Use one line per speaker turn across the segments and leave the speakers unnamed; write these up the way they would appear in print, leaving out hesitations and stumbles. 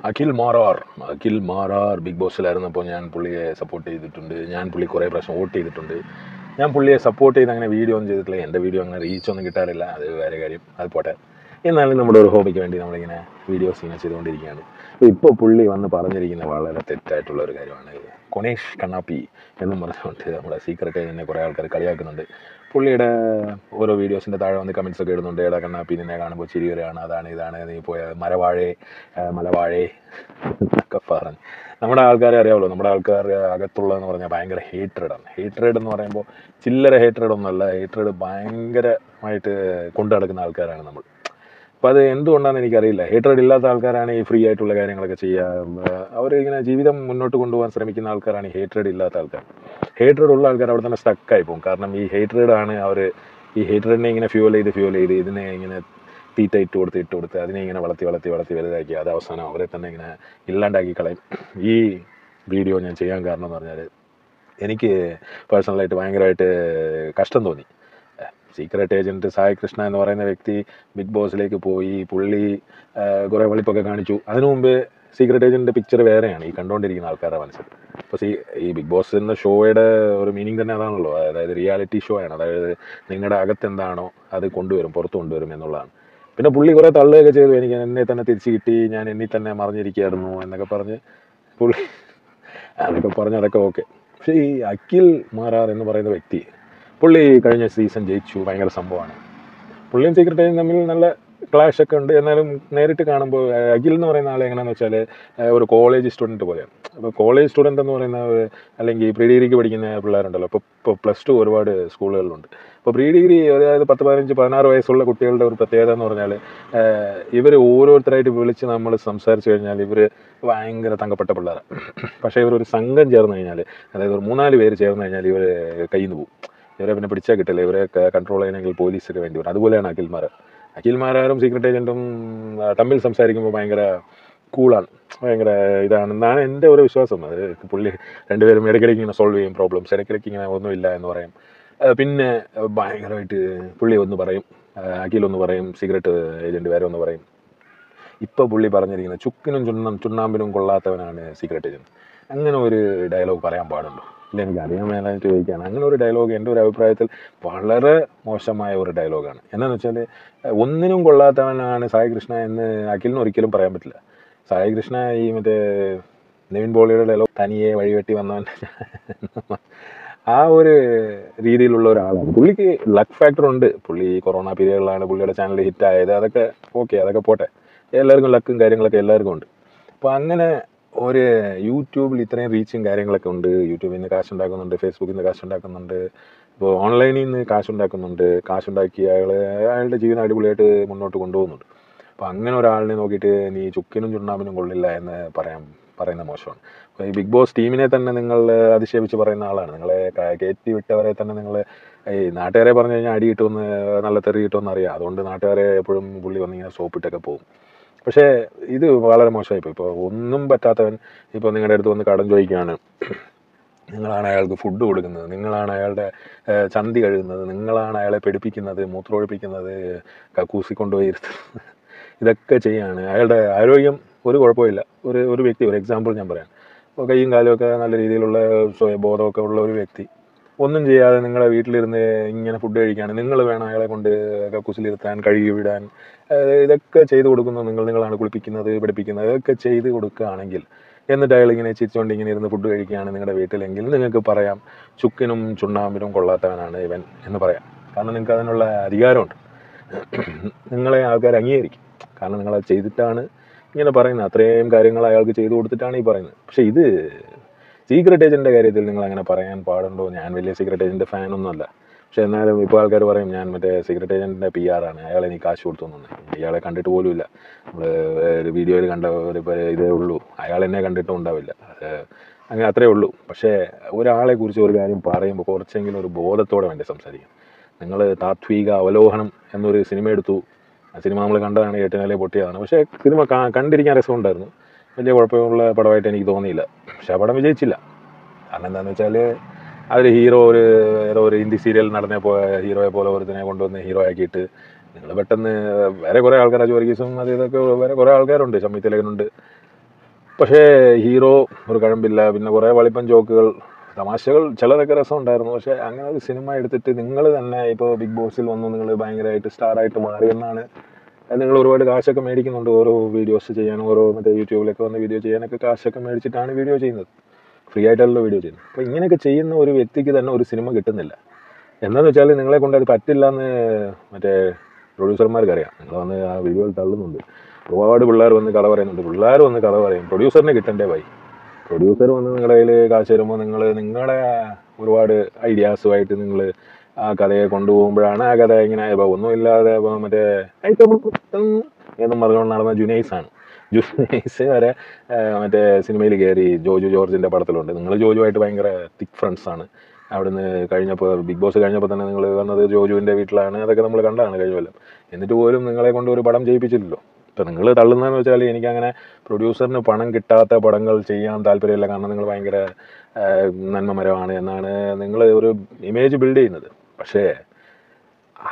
Akhil Marar Akhil Marar big ബോസിലായിരുന്നപ്പോൾ ഞാൻ പുള്ളിയെ support ചെയ്തിട്ടുണ്ട്. ഞാൻ പുള്ളി കുറേ പ്രാവശ്യം വോട്ട് ചെയ്തിട്ടുണ്ട്. ഞാൻ പുള്ളിയെ സപ്പോർട്ട് ചെയ്ത് അങ്ങനെ വീഡിയോ ഒന്നും ചെയ്തിട്ടില്ല. എൻ്റെ വീഡിയോ അങ്ങനെ റീച്ചൊന്നും കിട്ടാറില്ല, അത് വേറെ കാര്യം, അത് പോട്ടെ. എന്നാലും നമ്മുടെ ഒരു ഹോബിക്ക് വേണ്ടി നമ്മളിങ്ങനെ വീഡിയോസ് ഇങ്ങനെ ചെയ്തുകൊണ്ടിരിക്കുകയാണ്. ഇപ്പോൾ പുള്ളി വന്ന് പറഞ്ഞിരിക്കുന്ന വളരെ തെറ്റായിട്ടുള്ള ഒരു കാര്യമാണ്. കൊനേഷ് കണ്ണാപ്പി എന്നും പറഞ്ഞുകൊണ്ട് നമ്മുടെ സീക്രട്ട് തന്നെ കുറേ ആൾക്കാർ കളിയാക്കുന്നുണ്ട്. പുള്ളിയുടെ ഓരോ വീഡിയോസിൻ്റെ താഴെ വന്ന് കമൻസ് ഒക്കെ ഇടുന്നുണ്ട്. ഏടാ കണ്ണാപ്പി നിന്നെ കാണുമ്പോൾ ചിരി വരികയാണ്, അതാണ് ഇതാണ്, നീ പോയ മലവാഴേ എന്നൊക്കെ പറഞ്ഞ്. നമ്മുടെ ആൾക്കാരെ അറിയാമല്ലോ, നമ്മുടെ ആൾക്കാർ അകത്തുള്ളതെന്ന് പറഞ്ഞാൽ ഭയങ്കര ഹേറ്റ്രഡാണ്. ഹേറ്റ്രഡ് എന്ന് പറയുമ്പോൾ ചില്ലറ ഹേറ്റ്രഡ് ഒന്നുമല്ല, ഹേറ്റ്രഡ് ഭയങ്കരമായിട്ട് കൊണ്ടു നടക്കുന്ന ആൾക്കാരാണ് നമ്മൾ. അപ്പോൾ അത് എന്തുകൊണ്ടാണെന്ന് എനിക്കറിയില്ല. ഹേറ്റ്രഡ് ഇല്ലാത്ത ആൾക്കാരാണ് ഈ ഫ്രീ ആയിട്ടുള്ള കാര്യങ്ങളൊക്കെ ചെയ്യുക. അവരിങ്ങനെ ജീവിതം മുന്നോട്ട് കൊണ്ടുപോകാൻ ശ്രമിക്കുന്ന ആൾക്കാരാണ് ഈ ഹേറ്റ്രഡ് ഇല്ലാത്ത ആൾക്കാർ. ഹേറ്റ്രഡ് ഉള്ള ആൾക്കാർ അവിടെ തന്നെ സ്റ്റക്കായി പോകും. കാരണം ഈ ഹേറ്റ്രഡാണ് അവർ ഈ ഹേറ്റ്രഡിനെ ഇങ്ങനെ ഫ്യൂൽ ചെയ്ത് ഇതിനെ ഇങ്ങനെ തീറ്റ ഇട്ട് കൊടുത്ത് അതിനെ ഇങ്ങനെ വളർത്തി വലുതാക്കി അത് അവസാനം അവരെ തന്നെ ഇങ്ങനെ ഇല്ലാണ്ടാക്കി കളയും. ഈ വീഡിയോ ഞാൻ ചെയ്യാൻ കാരണം എന്ന് പറഞ്ഞാൽ എനിക്ക് പേഴ്സണലായിട്ട് ഭയങ്കരമായിട്ട് കഷ്ടം തോന്നി. സീക്രട്ട് ഏജൻറ്റ് സായി കൃഷ്ണ എന്ന് പറയുന്ന വ്യക്തി ബിഗ് ബോസിലേക്ക് പോയി. പുള്ളി കുറേ വെളിപ്പൊക്കെ കാണിച്ചു. അതിനു മുമ്പ് സീക്രട്ട് ഏജൻറ്റിൻ്റെ പിക്ചർ വേറെയാണ് ഈ കണ്ടുകൊണ്ടിരിക്കുന്ന ആൾക്കാരുടെ മനസ്സിൽ. അപ്പോൾ ഈ ബിഗ് ബോസ് എന്ന ഷോയുടെ ഒരു മീനിങ് തന്നെ അതാണല്ലോ, അതായത് റിയാലിറ്റി ഷോ ആണ്. അതായത് നിങ്ങളുടെ അകത്തെന്താണോ അത് പുറത്ത് കൊണ്ടുവരും എന്നുള്ളതാണ്. പിന്നെ പുള്ളി കുറേ തള്ളുകയൊക്കെ ചെയ്തു, എനിക്ക് എന്നെ തന്നെ തിരിച്ചു കിട്ടി, ഞാൻ എന്നിൽ തന്നെ മറിഞ്ഞിരിക്കുകയായിരുന്നു എന്നൊക്കെ പറഞ്ഞ് പുള്ളി അതൊക്കെ ഓക്കെ. പക്ഷേ ഈ അഖിൽ മാരാർ എന്ന് പറയുന്ന വ്യക്തി, പുള്ളി കഴിഞ്ഞ സീസൺ ജയിച്ചു, ഭയങ്കര സംഭവമാണ്. പുള്ളിയും സീക്രട്ട് ഏജൻറ്റും തമ്മിൽ നല്ല ക്ലാഷ് ഒക്കെ ഉണ്ട്. എന്നാലും നേരിട്ട് കാണുമ്പോൾ അഖിൽ എന്ന് പറയുന്ന ആൾ എങ്ങനെയാണെന്ന് വെച്ചാൽ ഒരു കോളേജ് സ്റ്റുഡൻറ്റ് പോലെയാണ്. അപ്പോൾ കോളേജ് സ്റ്റുഡൻ്റ് എന്ന് പറയുന്ന അല്ലെങ്കിൽ പ്രീ ഡിഗ്രിക്ക് പഠിക്കുന്ന പിള്ളേരുണ്ടല്ലോ, ഇപ്പോൾ +2 ഒരുപാട് സ്കൂളുകളിലുണ്ട്. അപ്പോൾ പ്രീ ഡിഗ്രി അതായത് 10, 15, 16 വയസ്സുള്ള കുട്ടികളുടെ ഒരു പ്രത്യേകത എന്ന് പറഞ്ഞാൽ ഇവർ ഓരോരുത്തരായിട്ട് വിളിച്ച് നമ്മൾ സംസാരിച്ച് കഴിഞ്ഞാൽ ഇവർ ഭയങ്കര തങ്കപ്പെട്ട പിള്ളേരാണ്. പക്ഷേ ഇവരൊരു സംഘം ചേർന്ന് കഴിഞ്ഞാൽ, അതായത് ഒരു 3-4 പേര് ചേർന്ന് കഴിഞ്ഞാൽ ഇവർ കയ്യിൽ നിന്ന് പോകും. ഇവരെ പിന്നെ പിടിച്ചാൽ കിട്ടില്ല. ഇവരെ കൺട്രോൾ ചെയ്യണമെങ്കിൽ പോലീസൊക്കെ വേണ്ടി വരും. അതുപോലെയാണ് അഖിൽമാരാരും സീക്രട്ട് ഏജൻറ്റും തമ്മിൽ സംസാരിക്കുമ്പോൾ ഭയങ്കര കൂളാണ്, ഭയങ്കര ഇതാണെന്നാണ് എൻ്റെ ഒരു വിശ്വാസം. അത് പുള്ളി രണ്ടുപേരും ഇടയ്ക്കിടയ്ക്ക് ഇങ്ങനെ സോൾവ് ചെയ്യും പ്രോബ്ലംസ്, ഇടയ്ക്കിടയ്ക്ക് ഇങ്ങനെ ഒന്നുമില്ല എന്ന് പറയും. പിന്നെ ഭയങ്കരമായിട്ട് പുള്ളി ഒന്ന് പറയും, അഖിലൊന്ന് പറയും, സീക്രട്ട് ഏജൻറ്റ് വേറെ ഒന്ന് പറയും. ഇപ്പോൾ പുള്ളി പറഞ്ഞിരിക്കുന്നത് ചുക്കിനും ചുണ്ണാമ്പിനും കൊള്ളാത്തവനാണ് സീക്രട്ട് ഏജൻറ്റ്. അങ്ങനെ ഒരു ഡയലോഗ് പറയാൻ പാടുണ്ടോ? ഇല്ല, എനിക്ക് അറിയാൻ മേലായിട്ട് ചോദിക്കുകയാണ്. അങ്ങനെ ഒരു ഡയലോഗ് എൻ്റെ ഒരു അഭിപ്രായത്തിൽ വളരെ മോശമായ ഒരു ഡയലോഗാണ്. എന്താണെന്ന് വെച്ചാൽ ഒന്നിനും കൊള്ളാത്തവനാണ് സായി കൃഷ്ണ എന്ന് അഖിലിന് ഒരിക്കലും പറയാൻ പറ്റില്ല. സായി കൃഷ്ണ ഈ മറ്റേ നിവിൻ പോളിയുടെ ഡയലോഗ് തനിയെ വഴിവെട്ടി വന്നവൻ ആ ഒരു രീതിയിലുള്ള ഒരാളാണ്. പുള്ളിക്ക് ലക്ക് ഫാക്ടർ ഉണ്ട്. പുള്ളി കൊറോണ പീരിയഡിലാണ് പുള്ളിയുടെ ചാനൽ ഹിറ്റായത്. അതൊക്കെ ഓക്കെ, അതൊക്കെ പോട്ടെ. എല്ലാവർക്കും ലക്കും കാര്യങ്ങളൊക്കെ എല്ലാവർക്കും ഉണ്ട്. അപ്പോൾ അങ്ങനെ ഒരു യൂട്യൂബിൽ ഇത്രയും റീച്ചും കാര്യങ്ങളൊക്കെ ഉണ്ട്. യൂട്യൂബിൽ നിന്ന് കാശുണ്ടാക്കുന്നുണ്ട്, ഫേസ്ബുക്കിൽ നിന്ന് കാശുണ്ടാക്കുന്നുണ്ട്, ഇപ്പോൾ ഓൺലൈനിൽ നിന്ന് കാശുണ്ടാക്കുന്നുണ്ട്. കാശുണ്ടാക്കി അയാളുടെ ജീവിതം അടിപൊളിയായിട്ട് മുന്നോട്ട് കൊണ്ടുപോകുന്നുണ്ട്. അപ്പോൾ അങ്ങനെ ഒരാളിനെ നോക്കിയിട്ട് നീ ചുക്കിനും ചുണ്ണാമ്പിനും കൊള്ളില്ല എന്ന് പറയുന്ന മോശമാണ്. അപ്പോൾ ഈ ബിഗ് ബോസ് ടീമിനെ തന്നെ നിങ്ങൾ അധിക്ഷേപിച്ച് പറയുന്ന ആളാണ്. നിങ്ങളെ കയറ്റി വിട്ടവരെ തന്നെ നിങ്ങൾ ഈ നാട്ടുകാരെ പറഞ്ഞു കഴിഞ്ഞാൽ അടി കിട്ടുമെന്ന്, നല്ല തെറി കിട്ടുമെന്ന് അറിയാം. അതുകൊണ്ട് നാട്ടുകാരെ എപ്പോഴും പുള്ളി വന്നിങ്ങനെ സോപ്പിട്ടൊക്കെ പോകും. പക്ഷേ ഇത് വളരെ മോശമായിപ്പോയി. ഇപ്പോൾ ഒന്നും പറ്റാത്തവൻ ഇപ്പോൾ നിങ്ങളുടെ അടുത്ത് വന്ന് കടം ചോദിക്കുകയാണ്. നിങ്ങളാണ് അയാൾക്ക് ഫുഡ് കൊടുക്കുന്നത്, നിങ്ങളാണ് അയാളുടെ ചന്തി കഴുകുന്നത്, നിങ്ങളാണ് അയാളെ പെടിപ്പിക്കുന്നത്, മൂത്രമൊഴിപ്പിക്കുന്നത്, കക്കൂസി കൊണ്ടുപോയി ഇരുത്തുന്നത്, ഇതൊക്കെ ചെയ്യാണ്. അയാളുടെ ആരോഗ്യം ഒരു കുഴപ്പമില്ല. ഒരു വ്യക്തി, ഒരു എക്സാമ്പിൾ ഞാൻ പറയാം. അപ്പോൾ കൈയും കാലുമൊക്കെ നല്ല രീതിയിലുള്ള ബോധമൊക്കെ ഉള്ള ഒരു വ്യക്തി ഒന്നും ചെയ്യാതെ നിങ്ങളുടെ വീട്ടിലിരുന്ന് ഇങ്ങനെ ഫുഡ് കഴിക്കുകയാണ്. നിങ്ങൾ വേണം അയാളെ കൊണ്ട് കക്കൂസിലിരുത്താൻ, കഴുകി വിടാൻ, ഇതൊക്കെ ചെയ്ത് കൊടുക്കുന്നത് നിങ്ങളാണ്. കുളിപ്പിക്കുന്നത്, പഠിപ്പിക്കുന്നത്, ഇതൊക്കെ ചെയ്ത് കൊടുക്കുകയാണെങ്കിൽ എന്നിട്ട് അയാൾ ഇങ്ങനെ ചിരിച്ചുകൊണ്ട് ഇങ്ങനെ ഇരുന്ന് ഫുഡ് കഴിക്കുകയാണ് നിങ്ങളുടെ വീട്ടിലെങ്കിൽ നിങ്ങൾക്ക് പറയാം ചുക്കിനും ചുണ്ണാമ്പിനും കൊള്ളാത്തവനാണ് ഇവൻ എന്ന് പറയാം. കാരണം നിങ്ങൾക്ക് അതിനുള്ള അധികാരമുണ്ട്. നിങ്ങളെ ആൾക്കാർ അംഗീകരിക്കും. കാരണം നിങ്ങളത് ചെയ്തിട്ടാണ് ഇങ്ങനെ പറയുന്നത്. അത്രയും കാര്യങ്ങൾ അയാൾക്ക് ചെയ്തു കൊടുത്തിട്ടാണ് ഈ പറയുന്നത്. പക്ഷേ ഇത് സീക്രട്ട് ഏജൻറ്റിൻ്റെ കാര്യത്തിൽ നിങ്ങൾ അങ്ങനെ പറയാൻ പാടുണ്ടോ? ഞാൻ വലിയ സീക്രട്ട് ഏജൻറ്റ് ഫാനൊന്നുമല്ല. പക്ഷേ എന്നാലും ഇപ്പോൾ ആൾക്കാർ പറയും ഞാൻ മറ്റേ സീക്രട്ട് ഏജൻറ്റിൻ്റെ PR ആണ്, അയാളെ എനിക്ക് കാശ് കൊടുത്തു തന്നെ. ഇയാളെ കണ്ടിട്ട് പോലും ഇല്ല. നമ്മൾ ഒരു വീഡിയോയിൽ കണ്ട ഒരു ഇതേ ഉള്ളൂ. അയാൾ എന്നെ കണ്ടിട്ടും ഉണ്ടാവില്ല. അങ്ങനെ അത്രേ ഉള്ളൂ. പക്ഷേ ഒരാളെ കുറിച്ച് ഒരു കാര്യം പറയുമ്പോൾ കുറച്ചെങ്കിലും ഒരു ബോധത്തോടെ വേണ്ടി സംസാരിക്കും. നിങ്ങൾ താത്വിക അവലോകനം എന്നൊരു സിനിമ എടുത്തു. ആ സിനിമ നമ്മൾ കണ്ടതാണ്, 8 നില പൊട്ടിയതാണ്. പക്ഷേ സിനിമ കണ്ടിരിക്കാൻ രസമുണ്ടായിരുന്നു. വലിയ കുഴപ്പമുള്ള പടമായിട്ട് എനിക്ക് തോന്നിയില്ല. പക്ഷെ ആ പടം വിജയിച്ചില്ല. കാരണം എന്താണെന്ന് വെച്ചാൽ അതിൽ ഹീറോ ഏതോ ഒരു ഹിന്ദി സീരിയൽ നടന്നേ ഹീറോയെ പോലെ ഒരുത്തിനെ കൊണ്ടുവന്ന് ഹീറോ ആക്കിയിട്ട് നിങ്ങൾ പെട്ടെന്ന് വേറെ കുറേ ആൾക്കാർ, അജു വർഗീസും അത് ഇതൊക്കെ വേറെ കുറേ ആൾക്കാരുണ്ട്, ഷമ്മി തിലകനുണ്ട്. പക്ഷേ ഹീറോ ഒരു കഴമ്പില്ല, പിന്നെ കുറേ വളിപ്പൻ ജോക്കുകൾ, തമാശകൾ ചിലതൊക്കെ രസമുണ്ടായിരുന്നു. പക്ഷേ അങ്ങനെ ഒരു സിനിമ എടുത്തിട്ട് നിങ്ങൾ തന്നെ ഇപ്പോൾ ബിഗ് ബോസിൽ വന്നു നിങ്ങൾ ഭയങ്കരമായിട്ട് സ്റ്റാറായിട്ട് മാറിയെന്നാണ്. നിങ്ങൾ ഒരുപാട് കാശൊക്കെ മേടിക്കുന്നുണ്ട് ഓരോ വീഡിയോസ് ചെയ്യാനും, ഓരോ മറ്റേ യൂട്യൂബിലൊക്കെ വന്ന് വീഡിയോ ചെയ്യാനൊക്കെ കാശൊക്കെ മേടിച്ചിട്ടാണ് വീഡിയോ ചെയ്യുന്നത്, ഫ്രീ ആയിട്ടല്ലോ വീഡിയോ ചെയ്യുന്നത്. അപ്പോൾ ഇങ്ങനെയൊക്കെ ചെയ്യുന്ന ഒരു വ്യക്തിക്ക് തന്നെ ഒരു സിനിമ കിട്ടുന്നില്ല. എന്താണെന്ന് വെച്ചാൽ നിങ്ങളെ കൊണ്ട് അത് പറ്റില്ല എന്ന് മറ്റേ പ്രൊഡ്യൂസർമാർക്ക് അറിയാം. നിങ്ങൾ വന്ന് ആ വീഡിയോയിൽ തള്ളുന്നുണ്ട്, ഒരുപാട് പിള്ളേർ വന്ന് കഥ പറയുന്നുണ്ട്, പിള്ളേർ വന്ന് കഥ പറയും, പ്രൊഡ്യൂസറിനെ കിട്ടണ്ടേ ഭായി. പ്രൊഡ്യൂസർ വന്ന് നിങ്ങളുടെ കയ്യിൽ കാശ് തരുമ്പോൾ നിങ്ങൾ നിങ്ങളുടെ ഒരുപാട് ഐഡിയാസുമായിട്ട് നിങ്ങൾ ആ കഥയെ കൊണ്ടുപോകുമ്പോഴാണ് ആ കഥ ഇങ്ങനെ ഇപ്പോൾ ഒന്നുമില്ലാതെ ഇപ്പോൾ മറ്റേ എന്നും പറഞ്ഞുകൊണ്ട് നടന്ന ജുനൈസാണ്. ജുനൈസ് വരെ മറ്റേ സിനിമയിൽ കയറി ജോജു ജോർജിൻ്റെ പടത്തിലുണ്ട്. നിങ്ങൾ ജോജുവായിട്ട് ഭയങ്കര തിക്ക് ഫ്രണ്ട്സാണ്. അവിടുന്ന് കഴിഞ്ഞപ്പോൾ ബിഗ് ബോസ് കഴിഞ്ഞപ്പോൾ തന്നെ നിങ്ങൾ വന്നത് ജോജുവിൻ്റെ വീട്ടിലാണ്, അതൊക്കെ നമ്മൾ കണ്ടതാണ് കഴിഞ്ഞ കൊല്ലം. എന്നിട്ട് പോലും നിങ്ങളെ കൊണ്ട് ഒരു പടം ചെയ്യിപ്പിച്ചില്ലല്ലോ. ഇപ്പം നിങ്ങൾ തള്ളുന്നതെന്ന് വെച്ചാൽ എനിക്കങ്ങനെ പ്രൊഡ്യൂസറിന് പണം കിട്ടാത്ത പടങ്ങൾ ചെയ്യാൻ താല്പര്യമില്ല, കാരണം നിങ്ങൾ ഭയങ്കര നന്മമരമാണ് എന്നാണ് നിങ്ങൾ ഒരു ഇമേജ് ബിൽഡ് ചെയ്യുന്നത്. പക്ഷേ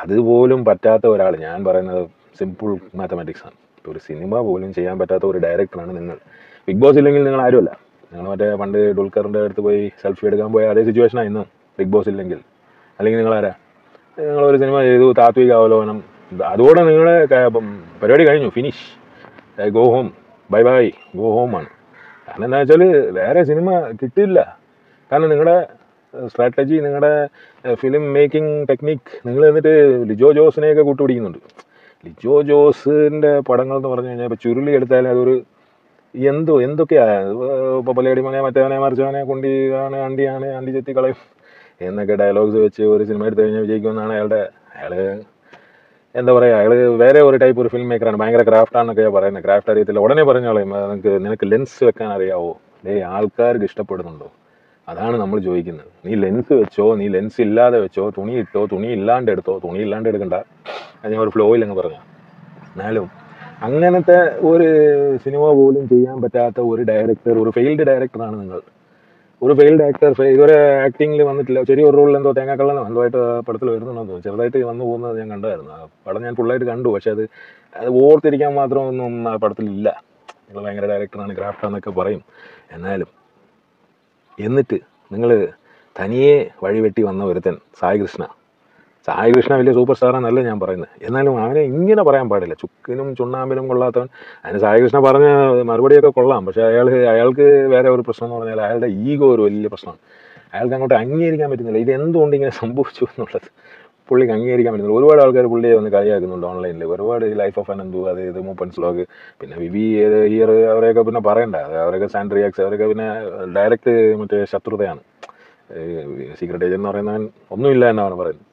അതുപോലും പറ്റാത്ത ഒരാൾ, ഞാൻ പറയുന്നത് സിമ്പിൾ മാത്തമാറ്റിക്സ് ആണ്, ഒരു സിനിമ പോലും ചെയ്യാൻ പറ്റാത്ത ഒരു ഡയറക്ടറാണ് നിങ്ങൾ. ബിഗ് ബോസ് ഇല്ലെങ്കിൽ നിങ്ങൾ ആരുമല്ല. നിങ്ങൾ മറ്റേ പണ്ട് ഡുൽഖറിൻ്റെ അടുത്ത് പോയി സെൽഫി എടുക്കാൻ പോയ അതേ സിറ്റുവേഷനാണ് ഇന്നും ബിഗ് ബോസ് ഇല്ലെങ്കിൽ. അല്ലെങ്കിൽ നിങ്ങളാരാ? നിങ്ങളൊരു സിനിമ ചെയ്തു, താത്വിക അവലോകനം, അതോടെ നിങ്ങളുടെ പരിപാടി കഴിഞ്ഞു, finish, go home, bye bye, go home ആണ്. കാരണം എന്താ വെച്ചാൽ വേറെ സിനിമ കിട്ടില്ല. കാരണം നിങ്ങളുടെ സ്ട്രാറ്റജി, നിങ്ങളുടെ ഫിലിം മേക്കിംഗ് ടെക്നിക്ക്, നിങ്ങൾ എന്നിട്ട് ലിജോ ജോസിനെയൊക്കെ കൂട്ടുപിടിക്കുന്നുണ്ട്. ലിജോ ജോസിൻ്റെ പടങ്ങൾ എന്ന് പറഞ്ഞു കഴിഞ്ഞാൽ ഇപ്പോൾ ചുരുളി എടുത്താലും അതൊരു എന്തൊക്കെയാണ്, ഇപ്പോൾ പലയടിമനെ മറ്റവനെ മറിച്ചവനെ കൊണ്ടിയാണ് അണ്ടിയാണ് അണ്ടി ചെത്തി കളയും എന്നൊക്കെ ഡയലോഗ്സ് വെച്ച് ഒരു സിനിമ എടുത്തു കഴിഞ്ഞാൽ വിജയിക്കുമെന്നാണ് അയാൾ എന്താ പറയുക, അയാൾ വേറെ ഒരു ടൈപ്പ് ഒരു ഫിലിം മേക്കറാണ്, ഭയങ്കര ക്രാഫ്റ്റാണെന്നൊക്കെയാണ് പറയുന്നത്. ക്രാഫ്റ്റ് അറിയത്തില്ല, ഉടനെ പറഞ്ഞോളയും നിനക്ക് ലെൻസ് വെക്കാൻ അറിയാവോ, ആൾക്കാർക്ക് ഇഷ്ടപ്പെടുന്നുണ്ടോ, അതാണ് നമ്മൾ ചോദിക്കുന്നത്. നീ ലെൻസ് വെച്ചോ, നീ ലെൻസ് ഇല്ലാതെ വെച്ചോ, തുണി ഇട്ടോ, തുണി ഇല്ലാണ്ട് എടുത്തോ, തുണി ഇല്ലാണ്ട് എടുക്കണ്ട, അത് ഞാൻ ഒരു ഫ്ലോയിൽ അങ്ങ് പറഞ്ഞു. എന്നാലും അങ്ങനത്തെ ഒരു സിനിമ പോലും ചെയ്യാൻ പറ്റാത്ത ഒരു ഡയറക്ടർ, ഒരു ഫെയിൽഡ് ഡയറക്ടറാണ് നിങ്ങൾ. ഒരു ഫെയിൽഡ് ആക്ടർ, ഇതുവരെ ആക്ടിങ്ങിൽ വന്നിട്ടില്ല. ചെറിയൊരു റോളിൽ എന്തോ തേങ്ങാക്കള്ളനോ എന്തോയിട്ട് പടത്തിൽ വരുന്നുണ്ടെന്ന്, ചെറുതായിട്ട് വന്നു പോകുന്നത് ഞാൻ കണ്ടായിരുന്നു. ആ പടം ഞാൻ ഫുള്ളായിട്ട് കണ്ടു, പക്ഷേ അത് ഓർത്തിരിക്കാൻ മാത്രമൊന്നും ആ പടത്തിലില്ല. നിങ്ങൾ ഭയങ്കര ഡയറക്ടറാണ്, ക്രാഫ്റ്റാന്നൊക്കെ പറയും. എന്നിട്ട് നിങ്ങൾ തനിയെ വഴിവെട്ടി വന്ന ഒരുത്തൻ സായി കൃഷ്ണ വലിയ സൂപ്പർ സ്റ്റാറാണെന്നല്ല ഞാൻ പറയുന്നത്. എന്നാലും അവനെ ഇങ്ങനെ പറയാൻ പാടില്ല, ചുക്കിനും ചുണ്ണാമ്പിനും കൊള്ളാത്തവൻ. അതിന് സായി കൃഷ്ണ പറഞ്ഞ മറുപടിയൊക്കെ കൊള്ളാം, പക്ഷേ അയാൾക്ക് വേറെ ഒരു പ്രശ്നം എന്ന് പറഞ്ഞാൽ അയാളുടെ ഈഗോ ഒരു വലിയ പ്രശ്നമാണ്. അയാൾക്ക് അങ്ങോട്ട് അംഗീകരിക്കാൻ പറ്റുന്നില്ല ഇതെന്തുകൊണ്ട് ഇങ്ങനെ സംഭവിച്ചു എന്നുള്ളത്. പുള്ളിക്ക് അംഗീകരിക്കാൻ പറ്റുന്നില്ല. ഒരുപാട് ആൾക്കാർ പുള്ളിയെ വന്ന് കളിയാക്കുന്നുണ്ട് ഓൺലൈനിൽ, ഒരുപാട് ലൈഫ് ഓഫ് അനന്തു, ഇത് മൂപ്പൻസ് വ്ലോഗ്, പിന്നെ വിവി ഇയർ, അവരെയൊക്കെ പിന്നെ പറയണ്ട, അവരൊക്കെ സാൻഡ്രിയാക്സ്, അവരൊക്കെ പിന്നെ ഡയറക്റ്റ് മറ്റേ ശത്രുതയാണ്. സീക്രട്ട് ഏജന്റ് എന്ന് പറയുന്നവൻ ഒന്നുമില്ല എന്നാണ് പറയുന്നത്.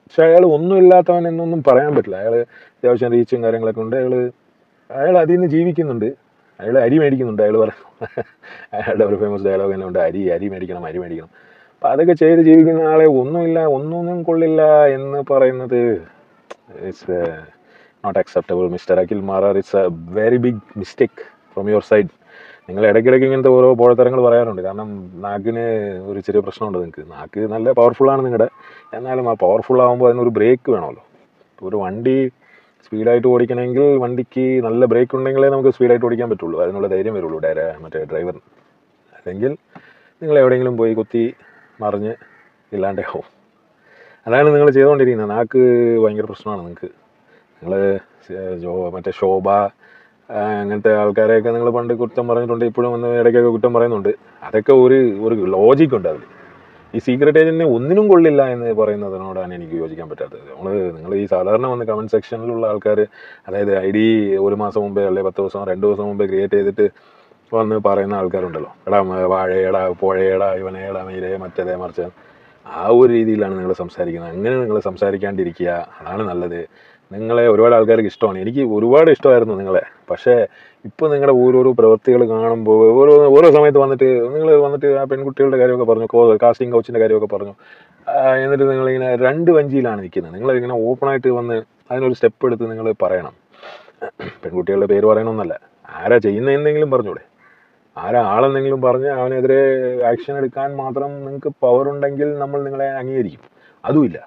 പക്ഷെ അയാൾ ഒന്നുമില്ലാത്തവൻ എന്നൊന്നും പറയാൻ പറ്റില്ല. അയാൾ അത്യാവശ്യം റീച്ചും കാര്യങ്ങളൊക്കെ ഉണ്ട്, അയാൾ അതിൽ നിന്ന് ജീവിക്കുന്നുണ്ട്, അയാൾ അരി മേടിക്കുന്നുണ്ട്. അയാളുടെ ഒരു ഫേമസ് ഡയലോഗ് തന്നെ ഉണ്ട്, അരി മേടിക്കണം. അപ്പം അതൊക്കെ ചെയ്ത് ജീവിക്കുന്ന ആളെ ഒന്നും കൊള്ളില്ല എന്ന് പറയുന്നത് it's not acceptable Mister Akhil Marar. It's a very big mistake from your side. നിങ്ങൾ ഇടയ്ക്കിടയ്ക്ക് ഇങ്ങനത്തെ ഓരോ പോഴത്തരങ്ങൾ പറയാറുണ്ട്. കാരണം നാക്കിന് ഒരു ചെറിയ പ്രശ്നമുണ്ട്. നിങ്ങൾക്ക് നാക്ക് നല്ല പവർഫുള്ളാണ് നിങ്ങളുടെ, എന്നാലും ആ പവർഫുൾ ആകുമ്പോൾ അതിനൊരു ബ്രേക്ക് വേണമല്ലോ. ഒരു വണ്ടി സ്പീഡായിട്ട് ഓടിക്കണമെങ്കിൽ വണ്ടിക്ക് നല്ല ബ്രേക്ക് ഉണ്ടെങ്കിലേ നമുക്ക് സ്പീഡായിട്ട് ഓടിക്കാൻ പറ്റുള്ളൂ, അതിനുള്ള ധൈര്യം വരുള്ളൂ മറ്റേ ഡ്രൈവറിന്. അല്ലെങ്കിൽ നിങ്ങൾ എവിടെയെങ്കിലും പോയി കുത്തി മറിഞ്ഞ് ഇല്ലാണ്ടേ ആവും. അതാണ് നിങ്ങൾ ചെയ്തുകൊണ്ടിരിക്കുന്നത്. നാക്ക് ഭയങ്കര പ്രശ്നമാണ് നിങ്ങൾക്ക്. നിങ്ങൾ മറ്റേ ശോഭ അങ്ങനത്തെ ആൾക്കാരെയൊക്കെ നിങ്ങൾ പണ്ട് കുറ്റം പറഞ്ഞിട്ടുണ്ട്, ഇപ്പോഴും വന്ന് ഇടയ്ക്കൊക്കെ കുറ്റം പറയുന്നുണ്ട്. അതൊക്കെ ഒരു ലോജിക്കുണ്ട് അതിൽ. ഈ സീക്രട്ട് ഏജൻറ്റിനെ ഒന്നിനും കൊള്ളില്ല എന്ന് പറയുന്നതിനോടാണ് എനിക്ക് യോജിക്കാൻ പറ്റാത്തത്. നിങ്ങൾ ഈ സാധാരണ വന്ന് കമൻറ്റ് സെക്ഷനിലുള്ള ആൾക്കാർ, അതായത് ID 1 മാസം മുമ്പേ അല്ലെങ്കിൽ 10 ദിവസം 2 ദിവസം മുമ്പേ ക്രിയേറ്റ് ചെയ്തിട്ട് വന്ന് പറയുന്ന ആൾക്കാരുണ്ടല്ലോ, എടാ വാഴയടാ പുഴയടാ ഇവനേടാ മീരേ മറ്റേതേ മറിച്ച്, ആ ഒരു രീതിയിലാണ് നിങ്ങൾ സംസാരിക്കുന്നത്. അങ്ങനെ നിങ്ങൾ സംസാരിക്കാണ്ടിരിക്കുക, അതാണ് നല്ലത്. നിങ്ങളെ ഒരുപാട് ആൾക്കാർക്ക് ഇഷ്ടമാണ്, എനിക്ക് ഒരുപാട് ഇഷ്ടമായിരുന്നു നിങ്ങളെ. പക്ഷേ ഇപ്പോൾ നിങ്ങളുടെ ഓരോരോ പ്രവൃത്തികൾ കാണുമ്പോൾ ഓരോ സമയത്ത് നിങ്ങൾ വന്നിട്ട് ആ പെൺകുട്ടികളുടെ കാര്യമൊക്കെ പറഞ്ഞു, കാസ്റ്റിംഗ് കോച്ചിൻ്റെ കാര്യമൊക്കെ പറഞ്ഞു. എന്നിട്ട് നിങ്ങളിങ്ങനെ രണ്ട് വഞ്ചിയിലാണ് നിൽക്കുന്നത്. നിങ്ങളിങ്ങനെ ഓപ്പണായിട്ട് വന്ന് അതിനൊരു സ്റ്റെപ്പ് എടുത്ത് നിങ്ങൾ പറയണം. പെൺകുട്ടികളുടെ പേര് പറയണമെന്നല്ല, ആരാ ചെയ്യുന്നതെന്നെങ്കിലും പറഞ്ഞൂടെ, ആരാ ആളെന്തെങ്കിലും പറഞ്ഞ് അവനെതിരെ ആക്ഷൻ എടുക്കാൻ മാത്രം നിങ്ങൾക്ക് പവറുണ്ടെങ്കിൽ നമ്മൾ നിങ്ങളെ അംഗീകരിക്കും. അതുമില്ല.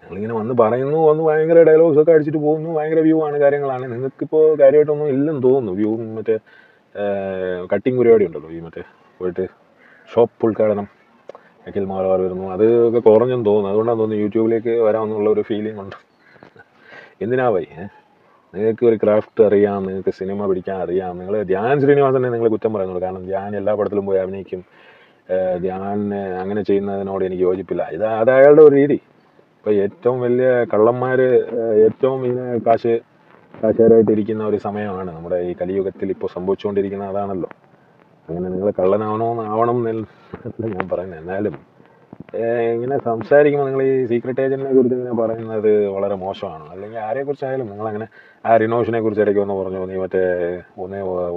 നിങ്ങളിങ്ങനെ വന്ന് പറയുന്നു, ഭയങ്കര ഡയലോഗ്സൊക്കെ അടിച്ചിട്ട് പോകുന്നു, ഭയങ്കര വ്യൂ ആണ്, കാര്യങ്ങളാണ്. നിങ്ങൾക്കിപ്പോൾ കാര്യമായിട്ടൊന്നും ഇല്ലെന്ന് തോന്നുന്നു. വ്യൂ മറ്റേ കട്ടിങ് പരിപാടി ഉണ്ടല്ലോ, ഈ മറ്റേ പോയിട്ട് ഷോപ്പ് ഉദ്ഘാടനം അഖിൽ മാരാർ വരുന്നു, അതൊക്കെ കുറഞ്ഞെന്ന് തോന്നുന്നു. അതുകൊണ്ടാണ് തോന്നുന്നു യൂട്യൂബിലേക്ക് വരാമെന്നുള്ള ഒരു ഫീലിംഗ് ഉണ്ട്. എന്തിനാ വൈ, നിങ്ങൾക്ക് ഒരു ക്രാഫ്റ്റ് അറിയാം, നിങ്ങൾക്ക് സിനിമ പിടിക്കാൻ അറിയാം. നിങ്ങൾ ധ്യാൻ ശ്രീനിവാസനെ നിങ്ങൾ കുറ്റം പറയുന്നുള്ളൂ. കാരണം ധ്യാൻ എല്ലാ പടത്തിലും പോയി അഭിനയിക്കും. ധ്യാൻ അങ്ങനെ ചെയ്യുന്നതിനോട് എനിക്ക് യോജിപ്പില്ല. അത് അയാളുടെ ഒരു രീതി. ഇപ്പോൾ ഏറ്റവും വലിയ കള്ളന്മാർ, ഏറ്റവും ഇങ്ങനെ കാശുകാരായിട്ട് ഇരിക്കുന്ന ഒരു സമയമാണ് നമ്മുടെ ഈ കലിയുഗത്തിൽ ഇപ്പോൾ സംഭവിച്ചുകൊണ്ടിരിക്കുന്ന അതാണല്ലോ. അങ്ങനെ നിങ്ങൾ ആവണം എന്നല്ല ഞാൻ പറയുന്നത്. എന്നാലും ഇങ്ങനെ സംസാരിക്കുമ്പോൾ നിങ്ങൾ ഈ സീക്രട്ട് ഏജന്റിനെ കുറിച്ച് ഇങ്ങനെ പറയുന്നത് വളരെ മോശമാണ്. അല്ലെങ്കിൽ ആരെക്കുറിച്ചായാലും നിങ്ങളങ്ങനെ ആ റിനോഷിനെ കുറിച്ച് ഇടയ്ക്ക് ഒന്ന് പറഞ്ഞു, നീ മറ്റേ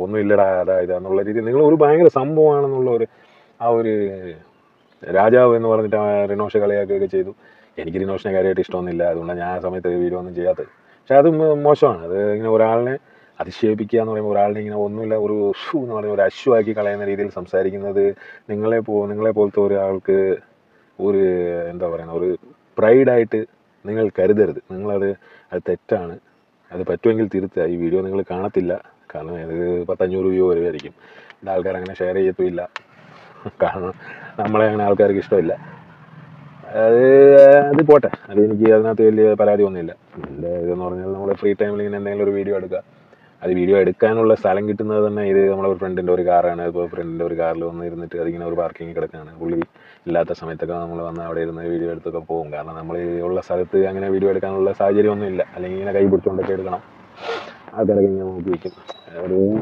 ഒന്നും ഇല്ലടാ അതാ ഇതാന്നുള്ള രീതിയിൽ നിങ്ങൾ ഒരു ഭയങ്കര സംഭവമാണെന്നുള്ള ആ ഒരു രാജാവ് എന്ന് പറഞ്ഞിട്ട് ആ റിനോഷ് കളിയാക്കുകയൊക്കെ ചെയ്തു. എനിക്ക് റിനോഷിനെ കാര്യമായിട്ട് ഇഷ്ടമൊന്നുമില്ല, അതുകൊണ്ടാണ് ഞാൻ ആ സമയത്ത് വീഡിയോ ഒന്നും ചെയ്യാത്തത്. പക്ഷെ അത് മോശമാണ്. അത് ഇങ്ങനെ ഒരാളിനെ അതിശയിപ്പിക്കുക എന്ന് പറയുമ്പോൾ ഒരാളിനെ ഇങ്ങനെ ഒന്നുമില്ല ഒരു ഷൂ എന്ന് പറയുന്ന ഒരു അശ്വാക്കി കളയുന്ന രീതിയിൽ സംസാരിക്കുന്നത് നിങ്ങളെ പോലത്തെ ഒരാൾക്ക് ഒരു എന്താ പറയുക, ഒരു പ്രൈഡായിട്ട് നിങ്ങൾ കരുതരുത്. അത് തെറ്റാണ്. അത് പറ്റുമെങ്കിൽ തിരുത്തുക. ഈ വീഡിയോ നിങ്ങൾ കാണത്തില്ല, കാരണം ഇത് 10-500 വ്യൂ വരുമായിരിക്കും. ആൾക്കാർ അങ്ങനെ ഷെയർ ചെയ്യത്തുമില്ല, കാരണം നമ്മളെ അങ്ങനെ ആൾക്കാർക്ക് ഇഷ്ടമില്ല. അത് പോട്ടെ, എനിക്ക് അതിനകത്ത് വലിയ പരാതി ഒന്നുമില്ല. എൻ്റെ ഇതെന്ന് പറഞ്ഞാൽ നമ്മുടെ ഫ്രീ ടൈമിൽ ഇങ്ങനെ എന്തെങ്കിലും ഒരു വീഡിയോ എടുക്കുക. അത് വീഡിയോ എടുക്കാനുള്ള സ്ഥലം കിട്ടുന്നത് തന്നെ ഇത് നമ്മുടെ ഒരു ഫ്രണ്ടിൻ്റെ ഒരു കാറാണ്. ഇപ്പോൾ ഫ്രണ്ടിൻ്റെ ഒരു കാറിൽ വന്ന് ഇരുന്നിട്ട് അതിങ്ങനെ ഒരു പാർക്കിങ്ങിൽ കിടക്കുകയാണ്. പുള്ളി ഇല്ലാത്ത സമയത്തൊക്കെ നമ്മൾ വന്ന് അവിടെ ഇരുന്ന് വീഡിയോ എടുത്തൊക്കെ പോകും. കാരണം നമ്മൾ ഉള്ള സ്ഥലത്ത് അങ്ങനെ വീഡിയോ എടുക്കാനുള്ള സാഹചര്യമൊന്നുമില്ല. അല്ലെങ്കിൽ ഇങ്ങനെ കൈ പിടിച്ചുകൊണ്ടൊക്കെ എടുക്കണം. ആൾക്കാരൊക്കെ ഇങ്ങനെ നോക്കി വയ്ക്കും.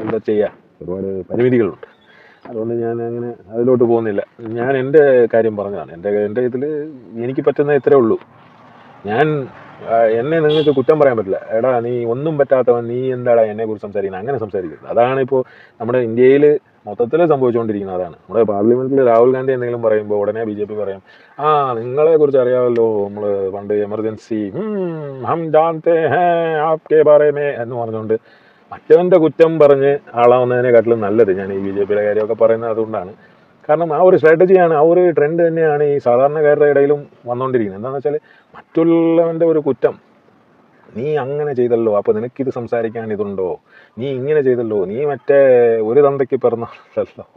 എന്താ ചെയ്യുക, ഒരുപാട് പരിമിതികളുണ്ട്. അതുകൊണ്ട് ഞാൻ അങ്ങനെ അതിലോട്ട് പോകുന്നില്ല. ഞാൻ എൻ്റെ കാര്യം പറഞ്ഞതാണ്. എൻ്റെ ഇതിൽ എനിക്ക് പറ്റുന്ന ഇത്രേ ഉള്ളൂ. എന്നെ നിങ്ങൾക്ക് കുറ്റം പറയാൻ പറ്റില്ല. എടാ നീ ഒന്നും പറ്റാത്തവൻ, നീ എന്താടാ എന്നെക്കുറിച്ച് സംസാരിക്കുന്നത്, അങ്ങനെ സംസാരിക്കുന്നത്. അതാണ് ഇപ്പോൾ നമ്മുടെ ഇന്ത്യയിൽ മൊത്തത്തിൽ സംഭവിച്ചുകൊണ്ടിരിക്കുന്നത്. അതാണ് നമ്മുടെ പാർലമെൻറ്റിൽ രാഹുൽ ഗാന്ധി എന്തെങ്കിലും പറയുമ്പോൾ ഉടനെ BJP പറയും, നിങ്ങളെക്കുറിച്ച് അറിയാമല്ലോ, നമ്മൾ പണ്ട് എമർജൻസി ഹം ജാൻതേ ഹേ ആപ്കെ ബാരേ മേ എന്ന് പറഞ്ഞുകൊണ്ട് മറ്റവൻ്റെ കുറ്റം പറഞ്ഞ് ആളാവുന്നതിനെക്കാട്ടിലും നല്ലത്. ഞാൻ ഈ BJPയുടെ കാര്യമൊക്കെ പറയുന്നത് അതുകൊണ്ടാണ്. കാരണം ആ ഒരു സ്ട്രാറ്റജിയാണ്, ആ ഒരു ട്രെൻഡ് തന്നെയാണ് ഈ സാധാരണക്കാരുടെ ഇടയിലും വന്നുകൊണ്ടിരിക്കുന്നത്. എന്താണെന്ന് വെച്ചാൽ മറ്റുള്ളവൻ്റെ ഒരു കുറ്റം, നീ അങ്ങനെ ചെയ്തല്ലോ, അപ്പോൾ നിനക്കിത് സംസാരിക്കാൻ ഇതുണ്ടോ, നീ ഇങ്ങനെ ചെയ്തല്ലോ, നീ മറ്റേ ഒരു തന്തയ്ക്ക് പിറന്നല്ലോ,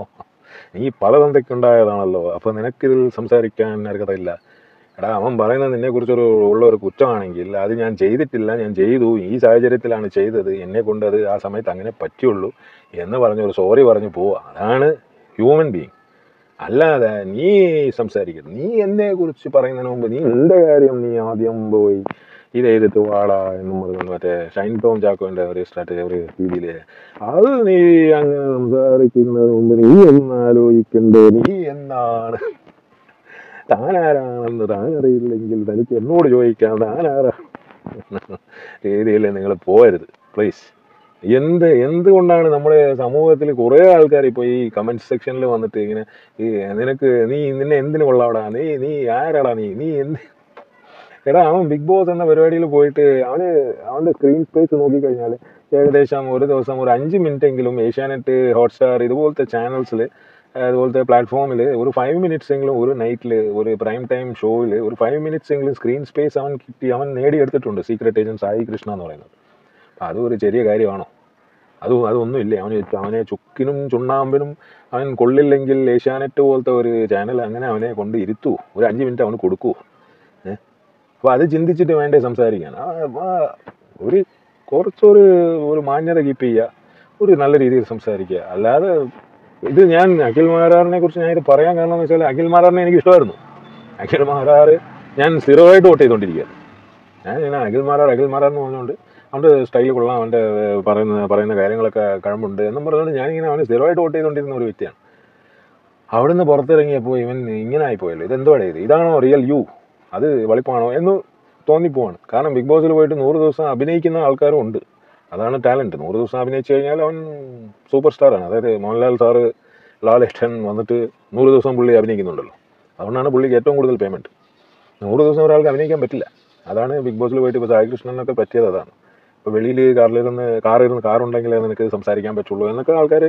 നീ പല തന്തയ്ക്കുണ്ടായതാണല്ലോ, അപ്പോൾ നിനക്കിതിൽ സംസാരിക്കാൻ അർഹതയില്ല. എടാ അവൻ പറയുന്നത് നിന്നെക്കുറിച്ചൊരു ഒരു കുറ്റമാണെങ്കിൽ അത് ഞാൻ ചെയ്തിട്ടില്ല, ഞാൻ ചെയ്തു, ഈ സാഹചര്യത്തിലാണ് ചെയ്തത്, എന്നെ കൊണ്ട് അത് ആ സമയത്ത് അങ്ങനെ പറ്റുള്ളൂ എന്ന് പറഞ്ഞൊരു സോറി പറഞ്ഞ് പോവുക. അതാണ് ഹ്യൂമൻ ബീയിങ്. അല്ലാതെ നീ സംസാരിക്കരുത്. നീ എന്നെക്കുറിച്ച് പറയുന്നതിന് മുമ്പ് നീ എൻ്റെ കാര്യം നീ ആദ്യം പോയി ഇത് ചെയ്തിട്ട് വാടാ എന്നും പറഞ്ഞുകൊണ്ട് മറ്റേ ഷൈൻ ടോം ചാക്കോൻ്റെ ഒരു സ്ട്രാറ്റജി, ഒരു രീതിയിൽ അത് നീ അങ്ങ് സംസാരിക്കുന്നതിന് മുമ്പ് നീ എന്നാലോചിക്കണ്ടേ, നീ എന്നാണ്, താനാരാണെന്ന് താനറിയില്ലെങ്കിൽ തനിക്ക് എന്നോട് ചോദിക്കാം താനാരാ രീതിയിൽ നിങ്ങൾ പോകരുത് പ്ലീസ്. എന്തുകൊണ്ടാണ് നമ്മുടെ സമൂഹത്തിൽ കുറേ ആൾക്കാർ ഇപ്പോൾ ഈ കമൻറ്റ് സെക്ഷനിൽ വന്നിട്ട് ഇങ്ങനെ നിന്നെ എന്തിനു കൊള്ളാവടാ, നീ ആരാടാ, നീ എടാ അവൻ ബിഗ് ബോസ് എന്ന പരിപാടിയിൽ പോയിട്ട് അവൻ്റെ സ്ക്രീൻ സ്പേസ് നോക്കിക്കഴിഞ്ഞാൽ ഏകദേശം ഒരു ദിവസം ഒരു 5 മിനിറ്റെങ്കിലും ഏഷ്യാനെറ്റ്, ഹോട്ട്സ്റ്റാർ ഇതുപോലത്തെ ചാനൽസിൽ, അതുപോലത്തെ പ്ലാറ്റ്ഫോമിൽ ഒരു 5 മിനിറ്റ്സ് എങ്കിലും ഒരു നൈറ്റിൽ ഒരു പ്രൈം ടൈം ഷോയിൽ ഒരു 5 മിനിറ്റ്സ് എങ്കിലും സ്ക്രീൻ സ്പേസ് അവൻ നേടിയെടുത്തിട്ടുണ്ട്. സീക്രട്ട് ഏജന്റ് സായി കൃഷ്ണ എന്ന് പറയുന്നത്. അപ്പം അതും ഒരു ചെറിയ കാര്യമാണോ? അതൊന്നുമില്ലേ? അവനെ ചുക്കിനും ചുണ്ണാമ്പിനും അവൻ കൊള്ളില്ലെങ്കിൽ ഏഷ്യാനെറ്റ് പോലത്തെ ഒരു ചാനൽ അങ്ങനെ അവനെ കൊണ്ട് ഇരുത്തുമോ? ഒരു 5 മിനിറ്റ് അവന് കൊടുക്കുമോ? അപ്പോൾ അത് ചിന്തിച്ചിട്ട് വേണ്ടേ സംസാരിക്കാൻ. കുറച്ചൊരു മാന്യത കീപ്പ് ചെയ്യുക, ഒരു നല്ല രീതിയിൽ സംസാരിക്കുക. അല്ലാതെ ഇത് ഞാൻ അഖിൽ മാരാറിനെ കുറിച്ച് ഞാൻ ഇത് പറയാൻ കാരണം എന്ന് വെച്ചാൽ അഖിൽ മാരാറിനെ എനിക്ക് ഇഷ്ടമായിരുന്നു. അഖിൽ മാരാർ ഞാൻ സ്ഥിരമായിട്ട് വോട്ട് ചെയ്തുകൊണ്ടിരിക്കുകയാണ്. ഞാൻ അഖിൽ മാരാർ എന്ന് പറഞ്ഞുകൊണ്ട് അവൻ്റെ സ്റ്റൈൽ കൊള്ളാം, അവൻ്റെ പറയുന്ന കാര്യങ്ങളൊക്കെ കഴമ്പുണ്ട് എന്നും പറഞ്ഞുകൊണ്ട് ഞാനിങ്ങനെ അവന് സ്ഥിരമായിട്ട് വോട്ട് ചെയ്തുകൊണ്ടിരുന്ന ഒരു വ്യക്തിയാണ്. അവിടുന്ന് പുറത്തിറങ്ങിയപ്പോൾ ഇവൻ ഇങ്ങനെ ആയിപ്പോയല്ലോ, ഇതെന്തുവാണ് ഇതാണോ റിയൽ യു, അത് വെളിപ്പാണോ എന്ന് തോന്നിപ്പോവാണ്. കാരണം ബിഗ് ബോസിൽ പോയിട്ട് 100 ദിവസം അഭിനയിക്കുന്ന ആൾക്കാരും ഉണ്ട്. അതാണ് ടാലൻറ്റ്. 100 ദിവസം അഭിനയിച്ച് കഴിഞ്ഞാൽ അവൻ സൂപ്പർ സ്റ്റാറാണ്. അതായത് മോഹൻലാൽ സാറ്, ലാലേട്ടൻ വന്നിട്ട് 100 ദിവസം പുള്ളി അഭിനയിക്കുന്നുണ്ടല്ലോ. അതുകൊണ്ടാണ് പുള്ളിക്ക് ഏറ്റവും കൂടുതൽ പേയ്മെൻറ്റ്. 100 ദിവസം ഒരാൾക്ക് അഭിനയിക്കാൻ പറ്റില്ല. അതാണ് ബിഗ് ബോസിൽ പോയിട്ട് ഇപ്പോൾ സായി കൃഷ്ണനൊക്കെ പറ്റിയത് അതാണ്. ഇപ്പോൾ വെളിയിൽ കാറുണ്ടെങ്കിലേ നിനക്ക് സംസാരിക്കാൻ പറ്റുള്ളൂ എന്നൊക്കെ ആൾക്കാർ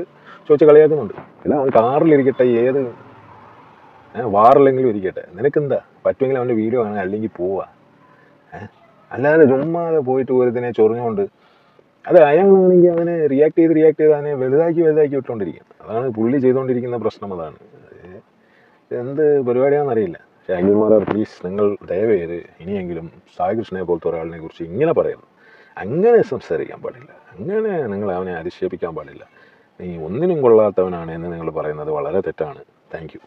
ചോദിച്ച് കളിയാക്കുന്നുണ്ട്. അല്ല അവൻ കാറിലിരിക്കട്ടെ, ഏത് വാറിലെങ്കിലും ഇരിക്കട്ടെ, നിനക്കെന്താ പറ്റുമെങ്കിൽ അവൻ്റെ വീഡിയോ കാണുക, അല്ലെങ്കിൽ പോവുക. അല്ലാതെ ചുമ്മാതെ പോയിട്ട് ഒരുത്തിനെ ചൊറിഞ്ഞുകൊണ്ട് അത് അയാളാണെങ്കിൽ അവനെ റിയാക്ട് ചെയ്ത് അവനെ വലുതാക്കി വിട്ടുകൊണ്ടിരിക്കും. അതാണ് പുള്ളി ചെയ്തുകൊണ്ടിരിക്കുന്ന പ്രശ്നം. അതാണ് എന്ത് പരിപാടിയാണെന്നറിയില്ല. പക്ഷേ അഖിൽമാരാർ പ്ലീസ്, നിങ്ങൾ ദയവേത് ഇനിയെങ്കിലും സായി കൃഷ്ണയെ പോലത്തെ ഒരാളിനെ കുറിച്ച് ഇങ്ങനെ പറയുന്നു. അങ്ങനെ സംസാരിക്കാൻ പാടില്ല. അങ്ങനെ നിങ്ങൾ അവനെ അധിക്ഷേപിക്കാൻ പാടില്ല. നീ ഒന്നിനും കൊള്ളാത്തവനാണ് എന്ന് നിങ്ങൾ പറയുന്നത് വളരെ തെറ്റാണ്. Thank you.